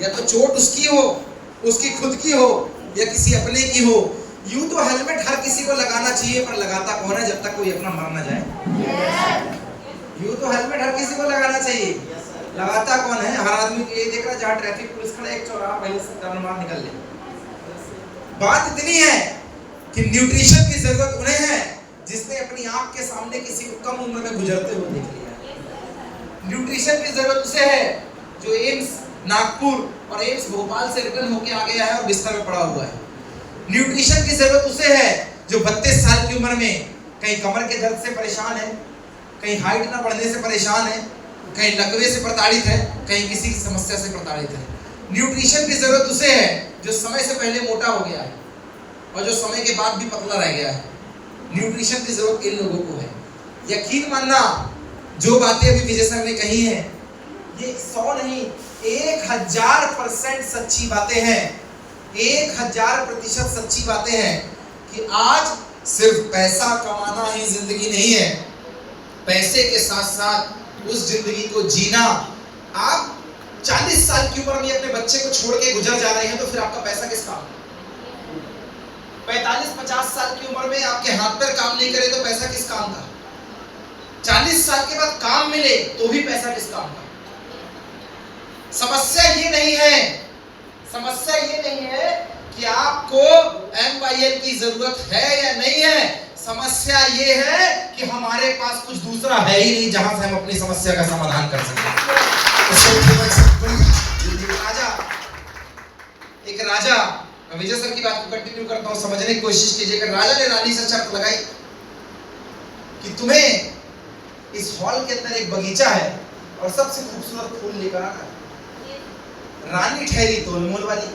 या तो चोट उसकी हो, उसकी खुद की हो, या किसी अपने की हो। यूं तो हेलमेट हर किसी को लगाना चाहिए, पर लगाता कौन है जब तक कोई अपना मर ना जाए। यूं तो हेलमेट हर किसी को लगाना चाहिए, लगाता कौन है? हर आदमी को ये देख रहा है जहाँ ट्रैफिक पुलिस खड़ा एक चौराहा पहले से टर्न मार निकल ले। बात इतनी है कि न्यूट्रिशन की जरूरत उन्हें है जिसने अपनी आंख के सामने किसी को कम उम्र में गुजरते हुए देख लिया। न्यूट्रिशन की जरूरत उसे है जो एम्स नागपुर और एम्स भोपाल से रिटर्न होकर आ गया है और बिस्तर में पड़ा हुआ है। न्यूट्रिशन की जरूरत उसे है जो 32 साल की उम्र में कहीं कमर के दर्द से परेशान है, कहीं हाइट ना बढ़ने से परेशान है, कहीं लकवे से प्रताड़ित है, कहीं किसी समस्या से प्रताड़ित है। न्यूट्रिशन की जरूरत उसे है जो समय से पहले मोटा हो गया है और जो समय के बाद भी पतला रह गया है। न्यूट्रिशन की जरूरत इन लोगों को है। यकीन मानना, जो बातें अभी विजय सर ने कही हैं, ये 100 नहीं 1000% सच्ची बातें हैं। 1000% सच्ची बातें हैं कि आज सिर्फ पैसा कमाना ही जिंदगी नहीं है, पैसे के साथ साथ उस जिंदगी को जीना। आप 40 साल की उम्र में अपने बच्चे को छोड़ के गुजर जा रहे हैं तो फिर आपका पैसा किस काम? 45-50 साल की उम्र में आपके हाथ पैर काम नहीं करे तो पैसा किस काम का? 40 साल के बाद काम मिले तो भी पैसा किस काम का? समस्या ये नहीं है, समस्या ये नहीं है कि आपको MYL की जरूरत है या नहीं है। समस्या ये है कि हमारे पास कुछ दूसरा है ही नहीं जहां से हम अपनी समस्या का समाधान कर सकें। एक राजा, विजय सर की बात को कंटिन्यू करता हूं, समझने की कोशिश कीजिएगा। राजा ने रानी से शर्त लगाई कि तुम्हें इस हॉल के अंदर एक बगीचा है और सबसे खूबसूरत फूल लेकर आना। रानी ठहरी तोलमोल वाली,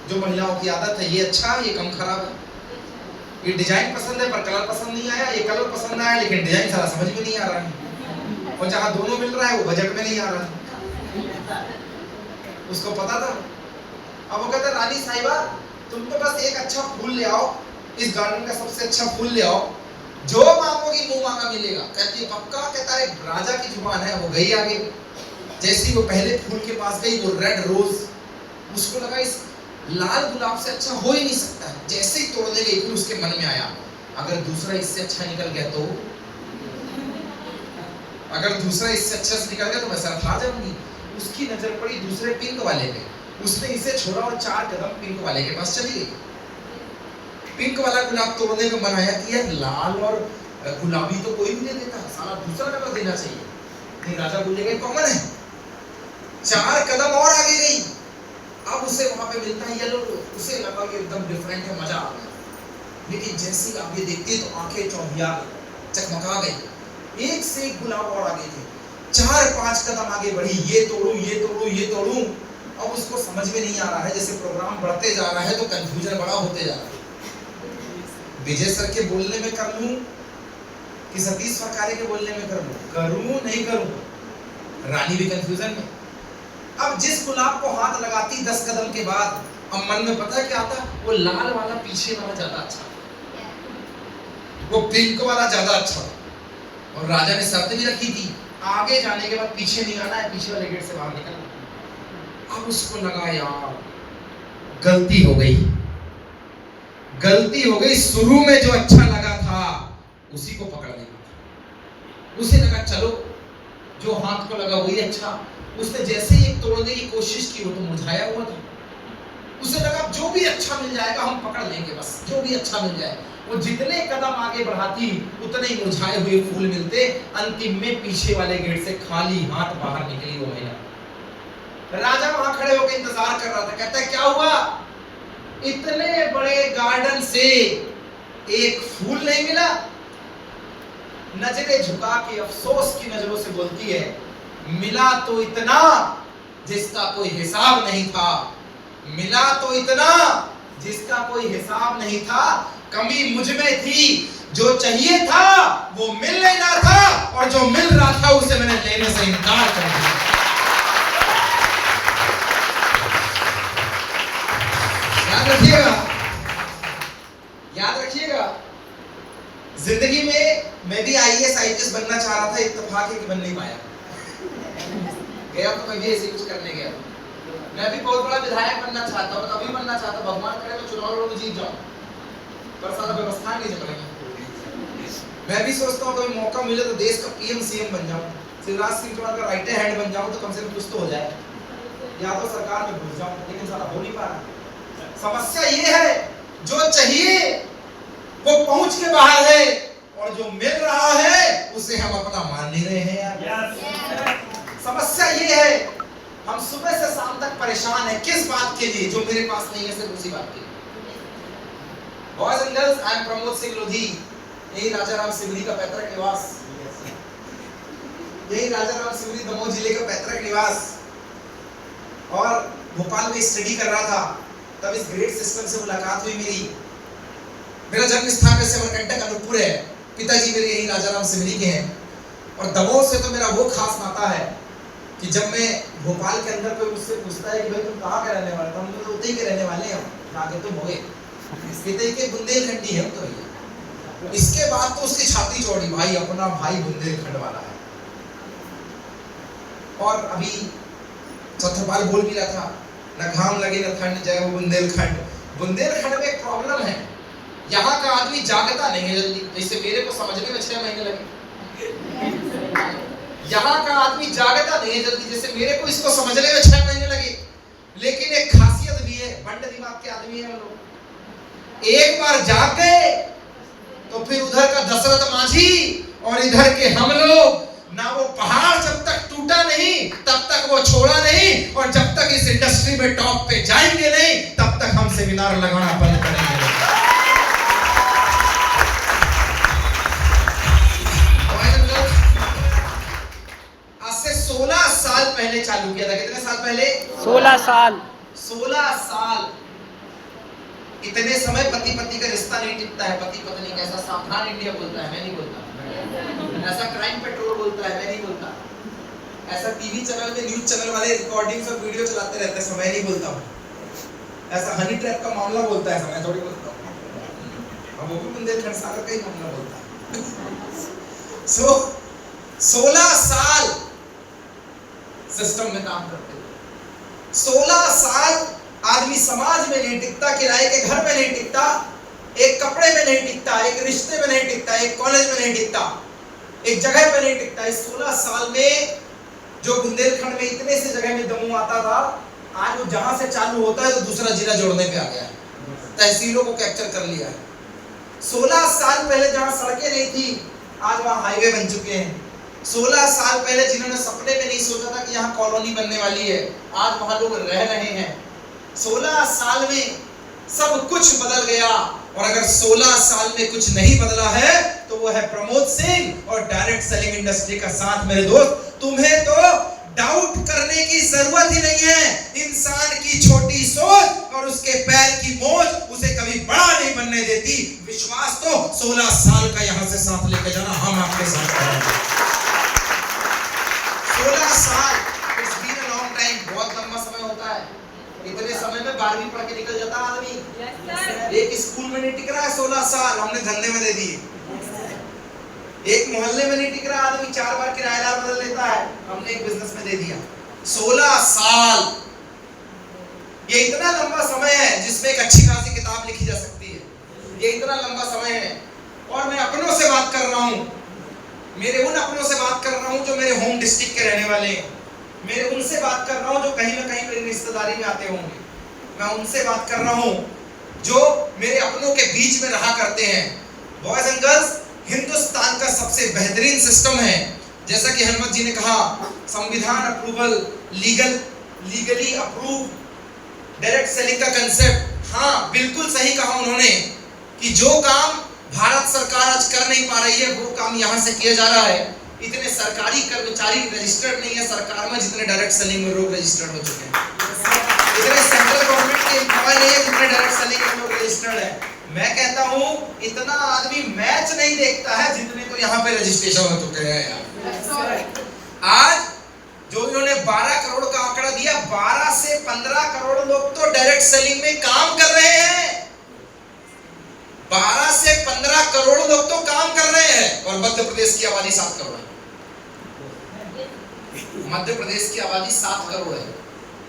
जो महिलाओं की आदत है, ये अच्छा है, ये कम खराब है, ये डिजाइन पसंद है पर कलर पसंद नहीं आया, ये कलर पसंद आया लेकिन डिजाइन सारा समझ में नहीं आ रहा है, और जहां दोनों मिल रहा है वो बजट में नहीं आ रहा है। उसको पता था। अब वो कहता, रानी साहिबा तुम तो बस एक अच्छा फूल ले आओ, इस गार्डन का सबसे अच्छा फूल ले आओ, जो मांगोगी मुंह मांगा मिलेगा। कहती पक्का? कहता है राजा की जुबान है। वो गई आगे, जैसी वो पहले फूल के पास गई, वो रेड रोज, उसको लगा इस लाल गुलाब से अच्छा हो ही नहीं सकता है। जैसे ही तोड़ने गई फिर उसके मन में आया, अगर दूसरा इससे अच्छा निकल गया तो, अगर दूसरा इससे अच्छा से निकल गया तो मैं सर खा जाऊंगी। उसकी नजर पड़ी दूसरे पिंक वाले पे, उसने इसे छोड़ा और 4 कदम पिंक वाले के पास चली गई। पिंक वाला गुलाब तोड़ने को बनाया कि यार लाल और गुलाबी तो कोई भी नहीं देता, साला दूसरा कलर देना चाहिए। नहीं, राजा बोलेगा कॉमन है। 4 कदम और आगे गई, अब उसे वहां पे मिलता है येलो, उसे लगा कि एकदम डिफरेंट है, मजा आ गया। लेकिन जैसे ही आप ये देखते तो आंखें चौंधिया गई, चकमका गई। एक से एक गुलाब और आगे थे, 4-5 कदम आगे बढ़ी, ये तोड़ूं ये तोड़ूं ये तोड़ूं। अब उसको समझ में नहीं आ रहा है, जैसे प्रोग्राम बढ़ते जा रहा है तो कंफ्यूजन बड़ा होते जा रहा है। विजय सर के बोलने में कर लूं कि सतीश सरकारे के बोलने में कर लूं, करूं नहीं करूं? रानी भी कंफ्यूजन में। अब जिस गुलाब को हाथ लगाती 10 कदम के बाद, अब मन में पता है क्या आता? वो लाल वाला पीछे वाला ज्यादा अच्छा, वो पिंक वाला ज्यादा अच्छा। और राजा ने शर्त भी रखी थी, आगे जाने के बाद पीछे नहीं आना है, पीछे वाले गेट से बाहर निकलना। अब उसको लगा यार गलती हो गई, गलती हो गई। शुरू में जो अच्छा लगा था उसी को पकड़ लेना। उसे लगा चलो जो हाथ को लगा वही अच्छा। उसने जैसे ही एक तोड़ने की कोशिश की, वो तो मुरझाया हुआ था। उसे लगा जो भी अच्छा मिल जाएगा हम पकड़ लेंगे, बस जो भी अच्छा मिल जाए। वो जितने कदम आगे बढ़ाती उतने ही मुरझाए हुए फूल मिलते। अंतिम में पीछे वाले गेट से खाली हाथ बाहर निकली वो महिला। राजा वहां खड़े होकर इंतजार कर रहा था। कहता है क्या हुआ? इतने बड़े गार्डन से एक फूल नहीं मिला? नजरें झुका के अफसोस की नजरों से बोलती है, मिला तो इतना जिसका कोई हिसाब नहीं था, मिला तो इतना जिसका कोई हिसाब नहीं था। कमी मुझ में थी, जो चाहिए था वो मिल नहीं रहा था, और जो मिल रहा था उसे मैंने लेने से इनकार कर दिया। याद रखिएगा, याद रखिएगा, जिंदगी में मैं भी IAS IPS बनना चाह रहा था, इत्तेफाक है कि बन नहीं पाया। गया तो मैं भी ऐसे कुछ करने गया, मैं भी बहुत बड़ा विधायक बनना चाहता हूँ, अभी बनना चाहता हूँ, भगवान करे मैं चुनाव लड़ूं जीत जाऊं, पर सारा व्यवस्था नहीं चल रही। मैं भी सोचता हूँ कभी मौका मिले तो देश का पीएम सीएम बन जाऊं, शिवराज सिंह चौहान का राइट हैंड बन जाऊं तो कम से कम कुछ तो हो जाए, या तो सरकार में घुस जाऊं, लेकिन सारा हो नहीं पा रहा। समस्या ये है जो चाहिए वो पहुंच के बाहर है, और जो मिल रहा है उसे हम अपना मान नहीं रहे हैं यार। समस्या ये है हम सुबह से शाम तक परेशान हैं, किस बात के लिए? जो मेरे पास नहीं है, सिर्फ उसी बात के लिए। Boys and girls, I am Pramod Singh Lodhi, यही राजा राम सिमरी का पैतृक निवास, यही राजा राम सिमरी दमोह जिले का पैतृक निवास। और भोपाल में स्टडी कर रहा था, तब इस ग्रेड सिस्टम से मुलाकात हुई मेरी। मेरा जन्म स्थान में सेवरकंटक अनूपपुर है, पिताजी मेरे यही राजा राम सिमरी के हैं। और दमोह से तो मेरा वो खास नाता है कि जब मैं भोपाल के अंदर कोई मुझसे पूछता है कि भाई तुम कहाँ के रहने वाले, तो हम तो उतई के रहने वाले हैं, आगे तुम हो गए पिताजी के बुंदेलखंडी है हम तो ये। इसके बाद तो उसकी छाती चौड़ी, भाई अपना भाई बुंदेलखंड वाला है। और अभी छत्रपाल बोल भी रहा था, न घाम लगे न ठंड, जय हो बुंदेलखंड। बुंदेलखंड में एक प्रॉब्लम है, यहाँ का आदमी जागता नहीं है जल्दी, जैसे मेरे को समझने में 6 महीने लगे। यहाँ का आदमी जागता नहीं है जल्दी, जैसे मेरे को इसको समझने में 6 महीने लगे। लेकिन एक खासियत भी है, बंड दिमाग के आदमी है लोग, एक बार जाग गए तो फिर उधर का दशरथ माझी और इधर के हम लोग, ना वो पहाड़ जब तक टूटा नहीं तब तक वो छोड़ा नहीं, और जब तक इस इंडस्ट्री में टॉप पे जाएंगे नहीं तब तक हम सेमिनार लगाना बंद करेंगे। आज से 16 साल पहले चालू किया था। कितने साल पहले? 16 साल। 16 साल। इतने समय पति पत्नी का रिश्ता नहीं टिकता है, पति पत्नी कैसा सावधान इंडिया बोलता है, मैं नहीं बोलता। ऐसा क्राइम पेट्रोल बोलता है, मैं नहीं बोलता। ऐसा टीवी चैनल में न्यूज चैनल वाले रिकॉर्डिंग्स और वीडियो चलाते रहते हैं, मैं नहीं बोलता हूँ। ऐसा हनी ट्रैप का मामला बोलता है, मैं थोड़ी बोलता हूँ। अब वो भी बुंदेलखंड सागर का ही मामला बोलता है। 16 साल सिस्टम में काम करते हुए, 16 साल आदमी समाज में नहीं टिकता, किराए के घर में नहीं टिकता, एक कपड़े में नहीं टिकता, एक रिश्ते में नहीं टिकता, एक कॉलेज में नहीं टिकता, एक जगह पे नहीं टिकता। इस 16 साल में जो बुंदेलखंड में इतने से जगह में दमोह आता था, आज वो जहां से चालू होता है तो दूसरा जिला जोड़ने पे आ गया है, तहसीलों को कैप्चर कर लिया है। 16 साल पहले जहां सड़कें नहीं थी, आज वहां हाईवे बन चुके हैं। 16 साल पहले जिन्होंने सपने में नहीं सोचा था कि यहाँ कॉलोनी बनने वाली है, आज वहां लोग रह रहे हैं। 16 साल में सब कुछ बदल गया, और अगर 16 साल में कुछ नहीं बदला है तो वो है प्रमोद सिंह और डायरेक्ट सेलिंग इंडस्ट्री का साथ। मेरे दोस्त, तुम्हें तो डाउट करने की जरूरत ही नहीं है। इंसान की छोटी सोच और उसके पैर की मोच उसे कभी बड़ा नहीं बनने देती। विश्वास तो 16 साल का यहां से साथ लेके जाना, हम आपके साथ करेंगे। 16 साल, it's been a long time, बहुत लंबा समय होता है। इतने समय में 12वीं पढ़ के निकल जाता आदमी। एक स्कूल में नहीं टिक रहा है 16 साल, हमने धंधे में दे दिए। एक मोहल्ले में नहीं टिक रहा आदमी, 4 बार किराएदार बदल लेता है, हमने एक बिजनेस में दे दिया। 16 साल, ये इतना लंबा समय है जिसमें एक अच्छी खासी किताब लिखी जा सकती है। ये इतना लंबा समय है। और मैं अपनों से बात कर रहा हूँ, मेरे उन अपनों से बात कर रहा हूँ जो मेरे होम डिस्ट्रिक्ट के रहने वाले हैं। मेरे उनसे बात कर रहा हूँ जो कहीं ना कहीं मेरी रिश्तेदारी में आते होंगे। मैं उनसे बात कर रहा हूँ जो मेरे अपनों के बीच में रहा करते हैं। बॉयज एंड गर्ल्स, हिंदुस्तान का सबसे बेहतरीन सिस्टम है, जैसा कि हनुमत जी ने कहा, संविधान approval, legally approve, direct selling का कंसेप्ट। हाँ, बिल्कुल सही कहा उन्होंने कि जो काम भारत सरकार आज कर नहीं पा रही है वो काम यहाँ से किया जा रहा है। इतने सरकारी कर्मचारी रजिस्टर्ड नहीं है सरकार में जितने डायरेक्ट सेलिंग में लोग रजिस्टर्ड हो चुके हैं। इतने सेंट्रल गवर्नमेंट के एम्प्लॉय नहीं है जितने डायरेक्ट सेलिंग में लोग रजिस्टर्ड है। मैं कहता हूँ इतना आदमी मैच नहीं देखता है जितने तो यहाँ पे रजिस्ट्रेशन हो चुके हैं यार। आज जो इन्होंने 12 करोड़ का आंकड़ा दिया, 12 से 15 करोड़ लोग तो डायरेक्ट सेलिंग में काम कर रहे हैं। 12 से 15 करोड़ लोग तो काम कर रहे हैं, और मध्य प्रदेश की आबादी 7 करोड़ है। मध्य प्रदेश की आबादी 7 करोड़ है।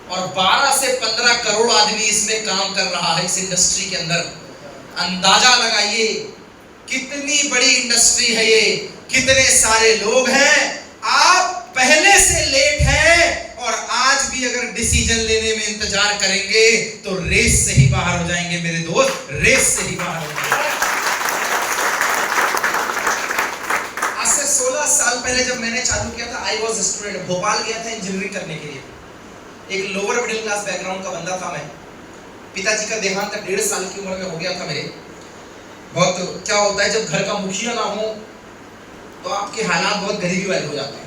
और 12 से 15 करोड़ आदमी इसमें काम कर रहा है, इस इंडस्ट्री के अंदर। अंदाजा लगाइए कितनी बड़ी इंडस्ट्री है ये, कितने सारे लोग हैं। आप पहले से लेट हैं और आज भी अगर डिसीजन लेने में इंतजार करेंगे तो रेस से ही बाहर हो जाएंगे मेरे दोस्त, रेस से ही बाहर हो जाएंगे। आज से 16 साल पहले जब मैंने चालू किया था, आई वॉज स्टूडेंट, भोपाल गया था इंजीनियरिंग करने के लिए। एक लोअर मिडिल क्लास बैकग्राउंड का बंदा था मैं। पिताजी का देहांत 1.5 साल की उम्र में हो गया था मेरे। बहुत क्या होता है जब घर का मुखिया ना हो तो आपके हालात बहुत गरीबी वाले हो जाते हैं।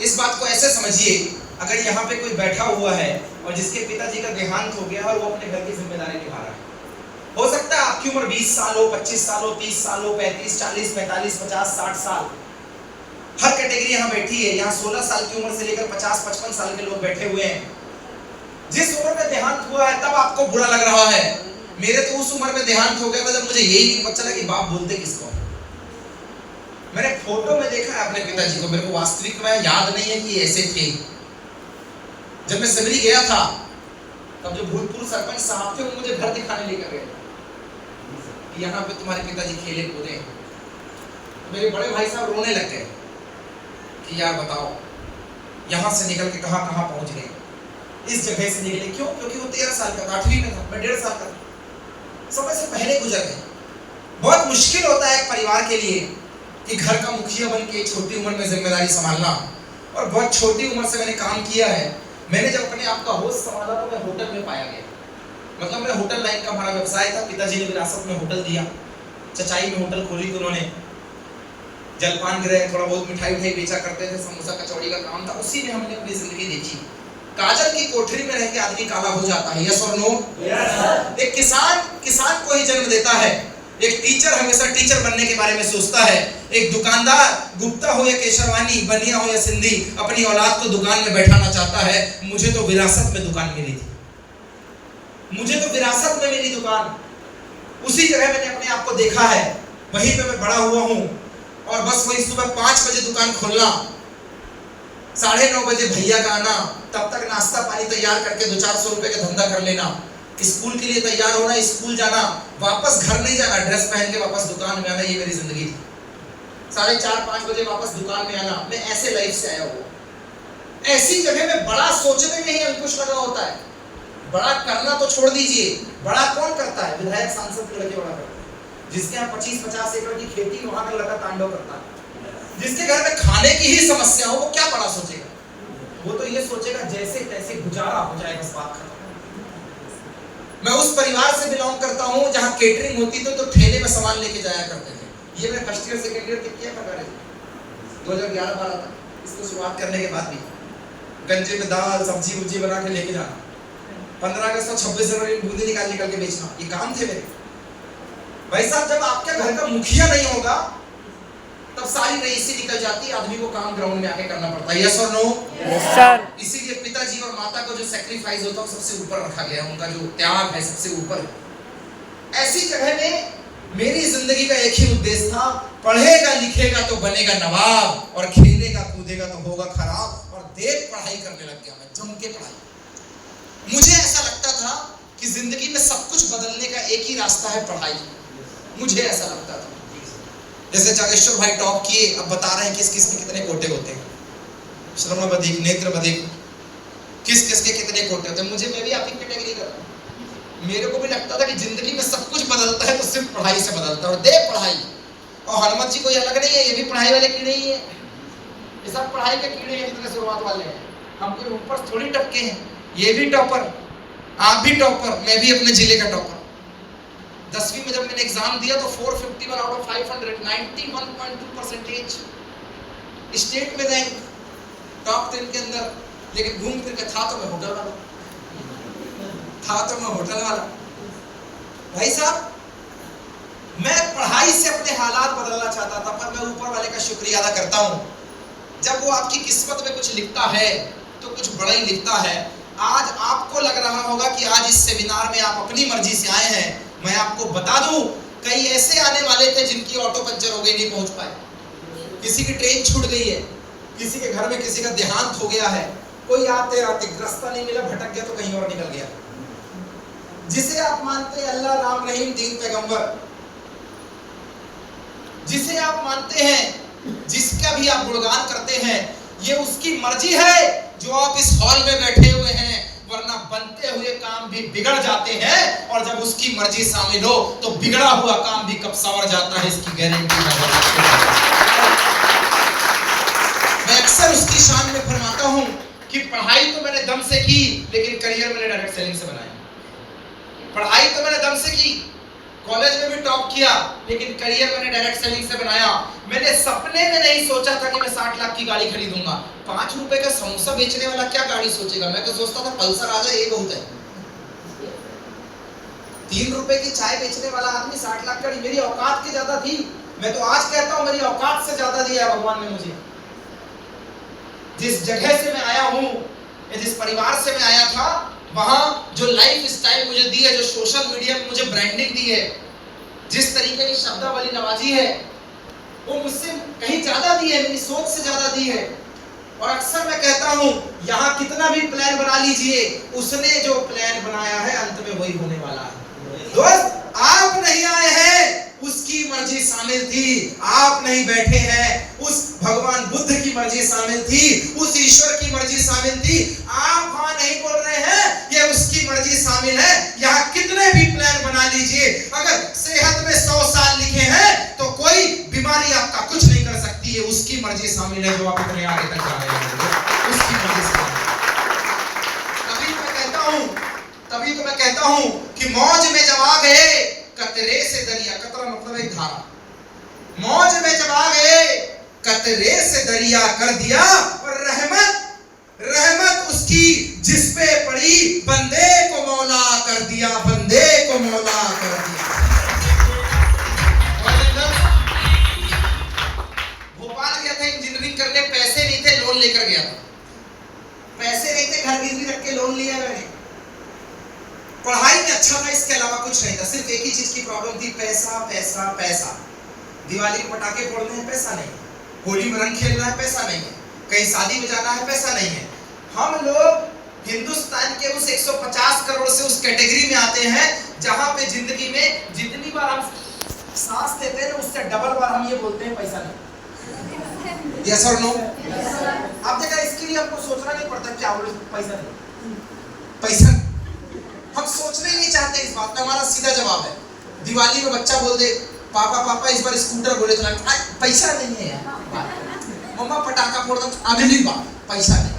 इस बात को ऐसे समझिए, अगर यहाँ पे कोई बैठा हुआ है और जिसके पिताजी का देहांत हो गया और वो अपने घर की जिम्मेदारी निभा रहा है, हो सकता है आपकी उम्र 20 साल हो, 25 साल हो, 30 साल हो, 35, 40, 45, 50, 60 साल, हर कैटेगरी यहाँ बैठी है। यहाँ 16 साल की उम्र से लेकर 50, 55 साल के लोग बैठे हुए हैं। जिस उम्र में देहांत हुआ है तब आपको बुरा लग रहा है। मेरे तो उस उम्र में देहांत हो गया था जब मुझे यही नहीं पता चला कि बाप बोलते किसको। मैंने फोटो में देखा है अपने पिताजी को, मेरे को वास्तविक में याद नहीं है कि ऐसे थे। जब मैं सिमरी गया था तब जो भूतपूर्व सरपंच साहब थे वो मुझे घर दिखाने लेकर गए कि यहाँ पे तुम्हारे पिताजी खेले कूदे। मेरे बड़े भाई साहब रोने लग गए कि यार बताओ यहाँ से निकल के कहाँ कहाँ पहुंच गए, इस जगह से निकले क्यों? क्योंकि वो 13 साल का था, 8वीं में था, मैं 1.5 साल का था। समय से पहले गुजर गए। बहुत मुश्किल होता है एक परिवार के लिए कि घर का मुखिया बन के छोटी उम्र में जिम्मेदारी संभालना। और बहुत छोटी उम्र से मैंने काम किया है। मैंने जब अपने आप का होश संभाला तो मैं होटल में पाया गया। मतलब मैं होटल लाइन का हमारा व्यवसाय था, पिताजी ने विरासत में होटल दिया, चचाई में होटल खोली थी उन्होंने, जलपान गृह, थोड़ा बहुत मिठाई उठाई बेचा करते थे, समोसा कचौड़ी का काम था। उसी में हमने अपनी जिंदगी देखी। काजल की कोठरी में रह के आदमी काला हो जाता है, यस और नो? एक किसान को ही जन्म देता है। एक टीचर हमेशा टीचर बनने के बारे में सोचता है। एक दुकानदार गुप्ता हो या केशरवानी, बनिया हो या सिंधी, अपनी औलाद को दुकान में बैठाना चाहता है। मुझे तो विरासत में दुकान मिली थी, मुझे तो विरासत में मिली दुकान। उसी जगह मैंने अपने आप को देखा है, वहीं पे मैं बड़ा हुआ हूँ। और बस वही सुबह 5 बजे दुकान खोलना, 9:30 बजे भैया का आना, तब तक नाश्ता पानी तैयार करके 200-400 रुपए का धंधा कर लेना, स्कूल के लिए तैयार होना, स्कूल जाना, वापस घर नहीं जाना, ड्रेस पहन के वापस दुकान में आना। ये मेरी जिंदगी थी। 4:30-5 बजे वापस दुकान में आना। मैं ऐसे लाइफ से आया हुआ। ऐसी जगह में बड़ा सोचने में ही अंकुश लगा होता है। बड़ा करना तो छोड़ दीजिए, बड़ा कौन करता है? विधायक सांसद के लड़के बड़ा करते हैं। जिसके यहाँ 25-50 एकड़ की खेती, वहां का लड़का तांडव करता है। जिसके घर में खाने की ही समस्या हो, वो क्या बड़ा सोचेगा? वो तो ये सोचेगा जैसे तैसे गुजारा हो जाए, बस बात खत्म। मैं उस परिवार से बिलोंग करता हूँ जहाँ केटरिंग होती तो ठेले में सामान लेके जाया करते थे। ये मैं फर्स्ट ईयर सेकेंड ईयर किया था 2011-12 तक। इसको शुरुआत करने के बाद भी गंजे में दाल सब्जी उब्जी बना के लेके जाना, 15 अगस्त और 26 जनवरी बूंदी निकाल के बेचना, ये काम थे मेरे। भाई साहब, जब आपके घर का मुखिया नहीं होगा तब सारी रईसी निकल जाती है, आदमी को काम ग्राउंड में आके करना पड़ता है, यस और नो? Yes sir. इसीलिए पिताजी और माता को जो सैक्रिफाइस होता है सबसे ऊपर रखा गया है, उनका जो त्याग है सबसे ऊपर है। ऐसी जगह में मेरी जिंदगी का एक ही उद्देश्य था, पढ़ेगा लिखेगा तो बनेगा नवाब, और खेलेगा कूदेगा तो होगा खराब। और देख पढ़ाई करने लग गया मैं, जम के पढ़ाई। मुझे ऐसा लगता था कि जिंदगी में सब कुछ बदलने का एक ही रास्ता है, पढ़ाई। मुझे ऐसा लगता था। जैसे जागेश्वर भाई टॉप किए, अब बता रहे हैं किस किस के कितने कोटे होते हैं, श्रवण बधिक, नेत्र बधिक, किस किस के कितने कोटे होते हैं। मुझे, मैं भी आपकी कैटेगरी का, मेरे को भी लगता था कि जिंदगी में सब कुछ बदलता है तो सिर्फ पढ़ाई से बदलता है। और दे पढ़ाई, और हनुमत जी कोई अलग नहीं है, ये भी पढ़ाई वाले कीड़े ही है। ये सब पढ़ाई के कीड़े हैं, जितने शुरुआत वाले हैं। हम कोई ऊपर थोड़ी टपके हैं। ये भी टॉपर, आप भी टॉपर, मैं भी अपने जिले का टॉपर। 10वीं में जब मैंने एग्जाम दिया तो 451 आउट ऑफ 500, 91.2%, स्टेट में रैंक, टॉप 10 के अंदर। लेकिन घूम फिर के था तो मैं होटल वाला। भाई साहब, मैं पढ़ाई से अपने हालात बदलना चाहता था, पर मैं ऊपर वाले का शुक्रिया अदा करता हूँ। जब वो आपकी किस्मत में कुछ लिखता है तो कुछ बड़ा ही लिखता है। आज आपको लग रहा होगा कि आज इस सेमिनार में आप अपनी मर्जी से आए हैं। मैं आपको बता दूं, कई ऐसे आने वाले थे जिनकी ऑटो पंचर हो गई, नहीं पहुंच पाए, किसी की ट्रेन छूट गई है, किसी के घर में किसी का देहांत हो गया है, कोई आते आते रास्ता नहीं मिला, भटक गया तो कहीं और निकल गया। जिसे आप मानते हैं अल्लाह, राम, रहीम, दीन, पैगंबर, जिसे आप मानते हैं, जिसका भी आप गुणगान करते हैं, ये उसकी मर्जी है जो आप इस हॉल में बैठे हुए हैं, वरना बनते हुए काम भी बिगड़ जाते हैं, और जब उसकी मर्जी शामिल हो तो बिगड़ा हुआ काम भी कब संवर जाता है, इसकी गारंटी मैं अक्सर उसकी शान में फरमाता हूं कि पढ़ाई तो मैंने दम से की, लेकिन करियर मैंने डायरेक्ट सेलिंग से बनाया। पढ़ाई तो मैंने दम से की, कॉलेज में भी टॉप किया, लेकिन करियर मैंने डायरेक्ट सेलिंग से बनाया। मैंने सपने में नहीं सोचा था कि मैं 60 लाख की गाड़ी खरीदूंगा। 5 रुपए का समोसा बेचने वाला क्या गाड़ी सोचेगा? मैं तो सोचता था पल्सर आ जाए ये बहुत है। 3 रुपए की चाय बेचने वाला आदमी 60 लाख गाड़ी, मेरी औकात की ज्यादा थी। मैं तो आज कहता हूं मेरी औकात से ज्यादा दिया है भगवान ने मुझे। जिस जगह से मैं आया हूं, जिस परिवार से मैं आया था, वहां जो लाइफ स्टाइल मुझे दी है, जो सोशल मीडिया में मुझे ब्रांडिंग दी है, जिस तरीके की शब्दावली नवाजी है, वो मुझसे कहीं ज्यादा दी है, मेरी सोच से ज्यादा दी है। और अक्सर मैं कहता हूं यहाँ कितना भी प्लान बना लीजिए, उसने जो प्लान बनाया है अंत में वही होने वाला है। दोस्त, आप नहीं आए हैं, उसकी मर्जी शामिल थी। आप नहीं बैठे हैं, उस भगवान बुद्ध की मर्जी शामिल थी, उस ईश्वर की मर्जी शामिल थी। आप वहां नहीं बोल रहे हैं, ये उसकी मर्जी शामिल है। यहाँ कितने भी प्लान बना लीजिए, अगर सेहत में 100 साल लिखे हैं तो कोई बीमारी आपका कुछ नहीं कर सकती है। उसकी मर्जी शामिल है जो आप इतने आगे तक जा रहे हैं, उसकी मर्जी शामिल है। तभी तो मैं कहता हूं कि मौज में जब आ गए कतरे से दरिया, कतरा मतलब एक धारा, मौज में जब आ गए कतरे से दरिया कर दिया, और रहमत उसकी जिस पे पड़ी, बंदे को मौला कर दिया, बंदे को मौला कर दिया। भोपाल गया था इंजीनियरिंग करने, पैसे नहीं थे, लोन लेकर गया था। पैसे नहीं थे, घर गिरवी रख के लोन लिया मैंने। पढ़ाई में अच्छा था, इसके अलावा कुछ नहीं था। सिर्फ एक ही चीज की प्रॉब्लम थी, पैसा पैसा पैसा। दिवाली को पटाखे फोड़ने हैं, पैसा नहीं है। होली में रंग खेलना है, पैसा नहीं है। कहीं शादी में जाना है, पैसा नहीं है। हम लोग हिंदुस्तान के उस 150 करोड़ से उस कैटेगरी में आते हैं जहां पे जिंदगी में जितनी बार हम सांस लेते हैं, उससे डबल बार हम ये बोलते हैं पैसा नहीं। यस और नो? अब देखा, इसके लिए हमको सोचना नहीं पड़ता क्या बोले, पैसा नहीं, पैसा। हम सोचना ही नहीं चाहते इस बात का, हमारा सीधा जवाब है। दिवाली में बच्चा बोल दे, पापा पापा इस बार स्कूटर बोले तो पैसा नहीं है यार। मम्मा पटाखा फोड़ दो, अगली बार पैसा नहीं।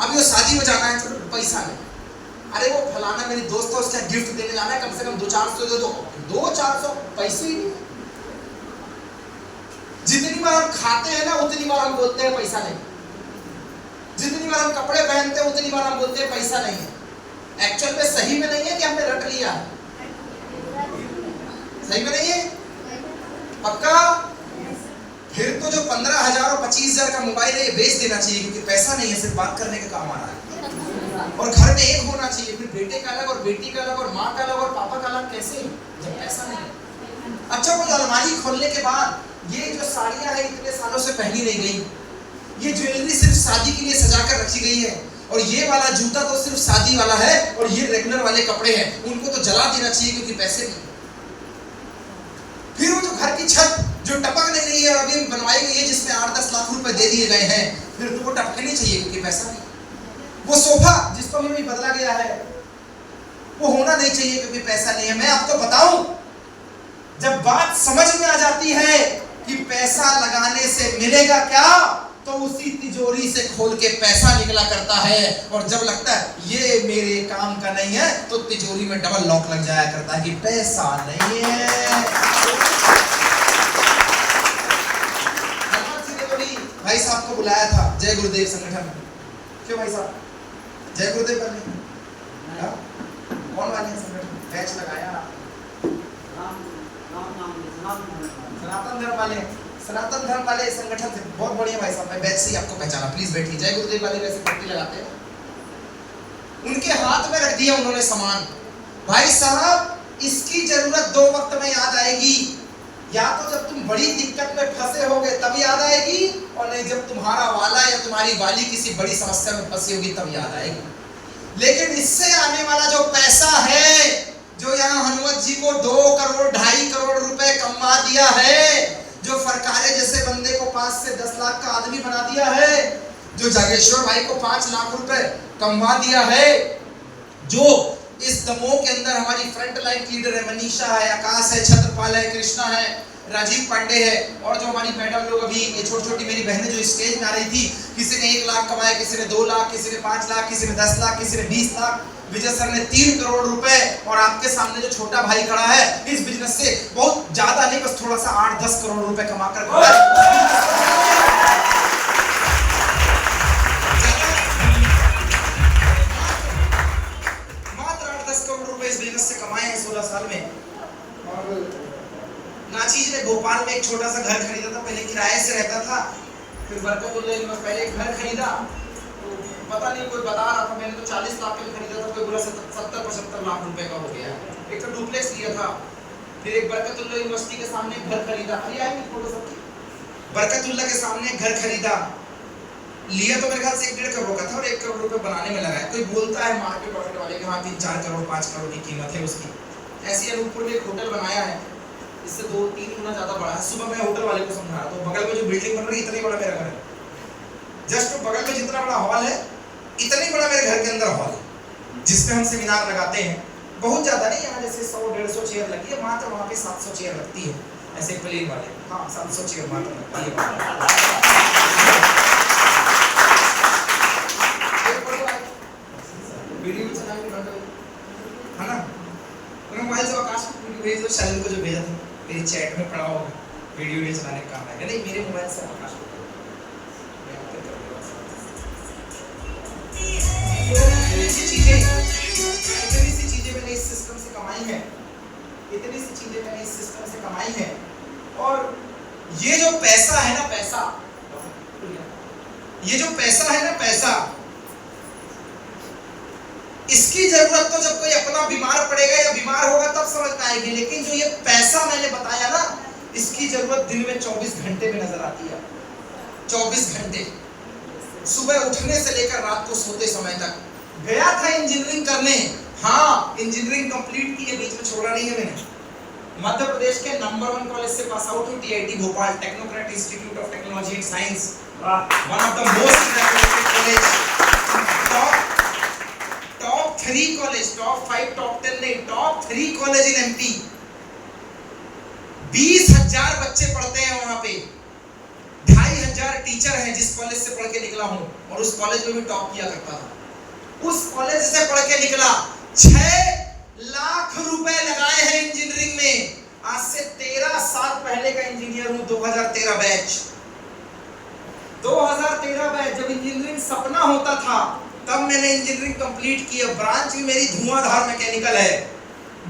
अभी वो शादी में जाना है, पैसा नहीं। अरे वो फलाना मेरी दोस्त है, उसका गिफ्ट देने जाना है, कम से कम 200-400 दे दो, 200-400 पैसे ही नहीं। जितनी बार हम खाते हैं ना, उतनी बार हम बोलते हैं पैसा नहीं। जितनी बार हम कपड़े पहनते हैं, उतनी बार हम बोलते हैं पैसा नहीं है। एक्चुअल में सही में नहीं है कि हमने रट लिया है? सही में नहीं है? पक्का? फिर तो जो 15,000 और 25,000 का मोबाइल है, ये बेच देना चाहिए, क्योंकि पैसा नहीं है, सिर्फ बात करने का काम आ रहा है। और घर में एक होना चाहिए, फिर बेटे का अलग और बेटी का अलग और माँ का अलग और पापा का अलग। कैसे, जब पैसा नहीं है? अच्छा, वो अलमारी खोलने के बाद ये जो साड़ियां हैं इतने सालों से पहनी नहीं गई, ये ज्वेलरी सिर्फ शादी के लिए सजा कर रखी गई है, और ये वाला जूता तो सिर्फ शादी वाला है, और ये रेगुलर वाले कपड़े हैं, उनको तो जला देना चाहिए क्योंकि पैसे नहीं। फिर वो जो घर की छत जो टपक नहीं रही है, अभी बनवाई गई है, जिसमें 8-10 लाख रुपए दे दिए गए हैं, फिर तो वो टपकनी चाहिए क्योंकि पैसा नहीं। वो सोफा जिसको भी बदला गया है, वो होना नहीं चाहिए क्योंकि पैसा नहीं है। मैं आपको बताऊं, जब बात समझ में आ जाती है कि पैसा लगाने से मिलेगा क्या, तो उसी तिजोरी से खोल के पैसा निकला करता है, और जब लगता है ये मेरे काम का नहीं है, तो तिजोरी में डबल लॉक लग जाया करता है कि पैसा नहीं है। भाई साहब को बुलाया था जय गुरुदेव संगठन में। क्यों भाई साहब? जय गुरुदेव करने कौन वाले संगठन बैच लगाया? सनातन धर्म वाले, सनातन धर्म वाले संगठन से। बहुत बढ़िया भाई साहब, मैं बैच से आपको पहचाना, प्लीज बैठिए। जय गुरुदेव वाले वैसे पट्टी लगाते हैं, उनके हाथ में रख दिया उन्होंने सामान। भाई साहब, इसकी जरूरत 2 वक्त में याद आएगी, या तो जब तुम बड़ी दिक्कत में फंसे होगे तब याद आएगी, और नहीं जब तुम्हारा वाला या तुम्हारी वाली किसी बड़ी समस्या में फंसी होगी तब याद आएगी। लेकिन इससे आने वाला जो पैसा है, जो यहाँ हनुमत जी को 2 करोड़ 2.5 करोड़ रुपए कमा दिया है, जो फरकारे जैसे बंदे को 5 से 10 लाख का आदमी बना दिया है, जो जागेश्वर भाई को 5 लाख रुपए कमा दिया है, जो इस दमोह के अंदर हमारी फ्रंट लाइन लीडर है, मनीषा है, आकाश है, छत्रपाल है, कृष्णा है, राजीव पांडे है, और जो हमारी मैडम लोग अभी ये छोटी छोटी मेरी बहनें जो स्टेज में आ रही थी, किसी ने 1 लाख कमाया, किसी ने 2 लाख, किसी ने 5 लाख, किसी ने 10 लाख, किसी ने 20 लाख, विजय सर ने 3 करोड़ रुपए, और आपके सामने जो छोटा भाई खड़ा है इस बिजनेस से बहुत ज्यादा नहीं, बस थोड़ा सा 8-10 करोड़ रुपए कमा कर मात्र 8-10 करोड़ रुपए इस बिजनेस से कमाए हैं 16 साल में। और नाचीज ने भोपाल में एक छोटा सा घर खरीदा था, पहले किराए से रहता था, फिर बरकतुल्लाह ने पहले एक घर खरीदा, तो पता नहीं कोई बता रहा था, मैंने तो 40 लाख के खरीदा था, कोई बोला 70-75 लाख रुपए का हो गया। एक तो डुप्लेक्स लिया था, फिर एक बरकतुल्लाह यूनिवर्सिटी के सामने एक घर खरीदा, बरकतुल्लाह के सामने एक घर खरीदा, लिया तो मेरे ख्याल से 1-1.5 करोड़ का था, और 1 करोड़ रुपए बनाने में लगाया। कोई बोलता है मार्केट वाले कि हाँ 3-4 करोड़ 5 करोड़ की कीमत है उसकी। ऐसी अनूपपुर में एक होटल बनाया है, इससे 2-3 गुना ज्यादा बड़ा है। सुबह मैं होटल वाले को समझा रहा था, बगल में जो बिल्डिंग बन रही है इतनी बड़ा मेरा घर है, जस्ट बगल में जितना बड़ा हॉल है इतनी बड़ा मेरे घर के अंदर हॉल है, जिसमें हम सेमिनार लगाते हैं। बहुत ज्यादा नहीं, यहाँ जैसे 100-150 चेयर लगी है, मात्र वहाँ पे 700 चेयर लगती है, ऐसे प्लेन वाले, हाँ 700 चेयर मात्र लगती है। वीडियो चलाने है ना, मोबाइल से आकाश को वीडियो भेज दो, शैलन को जो भेजा था मेरी चैट में पड़ा होगा, वीडियो चलाने का काम है नहीं, मेरे मोबाइल से आकाश को इतनी सी चीजें मैंने इस सिस्टम से कमाई है, इतनी सी चीजें मैंने इस सिस्टम से कमाई है। और ये जो पैसा है ना, पैसा, ये जो पैसा है ना, पैसा, इसकी जरूरत तो जब कोई अपना बीमार पड़ेगा या बीमार होगा तब समझ में आएगी, लेकिन जो ये पैसा मैंने बताया ना, इसकी जरूरत दिन में 24 घंटे में नजर आती है। 24 घंटे, सुबह उठने से लेकर रात को सोते समय तक। गया था इंजीनियरिंग करने, हाँ इंजीनियरिंग कंप्लीट की है, बीच में छोड़ा नहीं है मैंने। मध्य प्रदेश के नंबर 1 कॉलेज से पास आउट हूँ, TIT Bhopal, technocrat institute of technology and science, one of the most reputed college, top 3 college, top 5 top 10 नहीं, टॉप 3 कॉलेज इन MP। 20,000 बच्चे पढ़ते हैं वहां पे, 2,500 टीचर हैं जिस कॉलेज से पढ़ के निकला हूं, और उस कॉलेज में भी टॉप किया करता था। उस कॉलेज से पढ़ के निकला, 6 लाख रुपए लगाए हैं इंजीनियरिंग में। आज से 13 साल पहले का इंजीनियर हूं, 2013 बैच, 2013 बैच, जब इंजीनियरिंग सपना होता था तब मैंने इंजीनियरिंग कंप्लीट की है। ब्रांच भी मेरी धुआंधार मैकेनिकल है,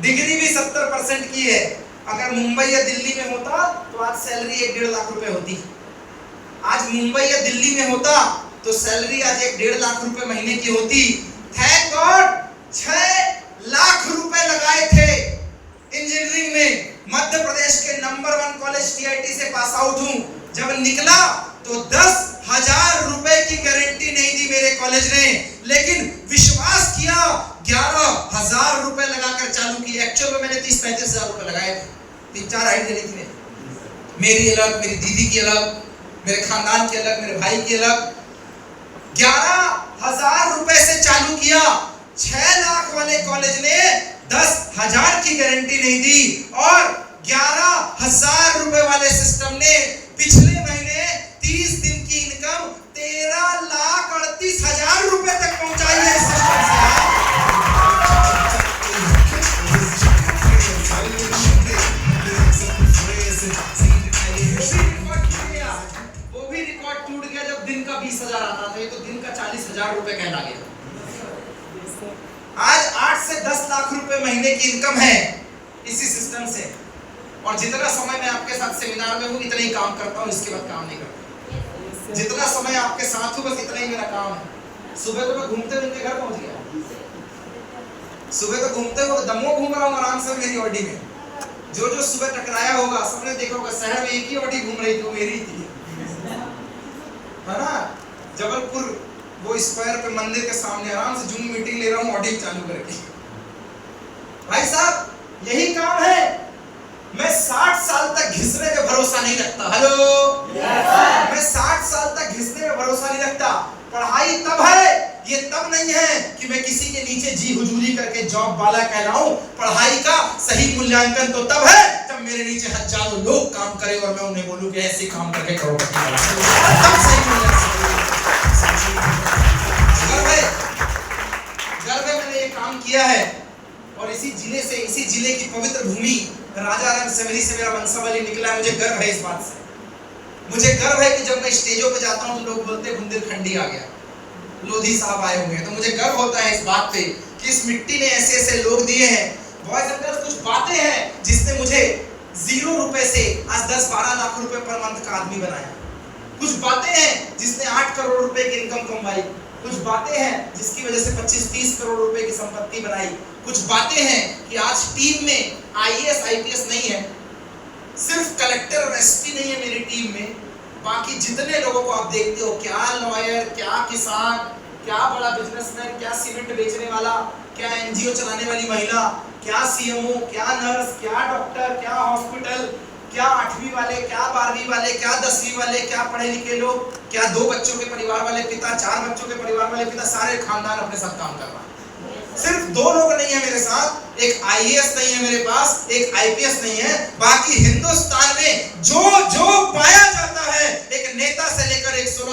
डिग्री भी 70% की है। अगर मुंबई या दिल्ली में होता तो आज सैलरी 1-1.5 लाख रुपए होती। आज मुंबई या दिल्ली में होता तो सैलरी आज 1-1.5 लाख रुपए महीने की होती। थैंक गॉड 6 लाख रुपए लगाए थे इंजीनियरिंग में। मध्य प्रदेश के नंबर 1 कॉलेज TIT से पास आउट हूं। जब निकला तो 10,000 रुपए की गारंटी नहीं दी मेरे कॉलेज ने, लेकिन विश्वास किया, 11,000 रुपए लगाकर चालू की। एक्चुअल में मैंने 30-35 हजार रुपए लगाए थे। 3-4 आइडिया नहीं थी मेरी अलग, मेरी दीदी की अलग, मेरे खानदान की अलग, मेरे भाई की अलग। 11,000 रुपए से चालू किया। 6 लाख वाले कॉलेज ने 10,000 की गारंटी नहीं दी, और 11,000 रुपए वाले सिस्टम ने पिछले महीने 30 दिन की इनकम 13,38,000 रुपए तक पहुंचाई है इस सिस्टम से। वो भी रिकॉर्ड टूट गया जब दिन का 20,000 आता था, ये तो दिन का 40,000 रुपए कहला गया। आज 8 से 10 लाख रुपए महीने की इनकम है इसी सिस्टम से। और जितना समय मैं आपके साथ सेमिनार में हूँ इतना ही काम करता हूँ, इसके बाद काम नहीं करता। जितना समय आपके साथ हूँ बस इतना ही मेरा काम है। सुबह तो मैं घूमते हुए घर पहुंच गया, सुबह तो घूमते हुए दमोह घूम रहा हूँ आराम से मेरी ऑडी में। जो सुबह टकराया होगा सबने देखा होगा, शहर में एक ही ऑडी घूम रही थी, वो मेरी थी। है ना, जबलपुर वो स्क्वायर पे मंदिर के सामने आराम से जूम मीटिंग ले रहा हूँ ऑडियो चालू करके। भाई साहब यही काम है। मैं 60 साल तक घिसने पे भरोसा नहीं रखता। हेलो, मैं 60 साल तक घिसने में भरोसा नहीं रखता। पढ़ाई तब है, ये तब नहीं है कि मैं किसी के नीचे जी हुजूरी करके जॉब वाला कहलाऊं। पढ़ाई का सही मूल्यांकन तो तब है जब मेरे नीचे हजारों लोग काम करें और मैं उन्हें बोलूं कि ऐसे काम करके करोड़पति बना। तब सही मूल्यांकन। गर्व है मैंने ये काम किया है और इसी जिले की पवित्र भूमि राजा रंग सेवरी से मेरा वंशावली निकला है। मुझे गर्व है इस बात से। मुझे गर्व है कि जब मैं स्टेजों पे जाता हूं तो लोग बोलते हैं बुंदेलखंडी आ गया, लोधी साहब आए हुए हैं। तो मुझे गर्व होता है इस बात पे कि इस मिट्टी ने ऐसे ऐसे लोग दिए हैं। बॉयज एंड गर्ल्स, कुछ बातें हैं जिसने मुझे 0 रुपए से आज 10-12 लाख रुपए पर मंथ का आदमी बनाया। कुछ बातें हैं जिसने 8 करोड़ रुपए की इनकम कमाई। कुछ बातें हैं जिसकी वजह से 25-30 करोड़ रुपए की संपत्ति बनाई। कुछ बातें हैं कि आज टीम में IAS IPS नहीं है, सिर्फ कलेक्टर और SP नहीं है मेरी टीम में। बाकी जितने लोगों को आप देखते हो, क्या लॉयर, क्या किसान, क्या बड़ा बिजनेसमैन, क्या सीमेंट बेचने वाला, क्या NGO चलाने वाली महिला, क्या CMO, क्या नर्स, क्या डॉक्टर, क्या हॉस्पिटल, क्या 8वीं वाले, क्या 12वीं वाले, क्या 10वीं वाले, क्या पढ़े लिखे लोग, क्या 2 बच्चों के परिवार वाले पिता, 4 बच्चों के परिवार वाले पिता, सारे खानदान अपने साथ काम कर रहा है। सिर्फ 2 लोग नहीं है मेरे साथ, एक IAS नहीं है मेरे पास, एक IPS नहीं है। बाकी हिंदुस्तान में जो जो पाया जाता है, एक नेता से लेकर एक 16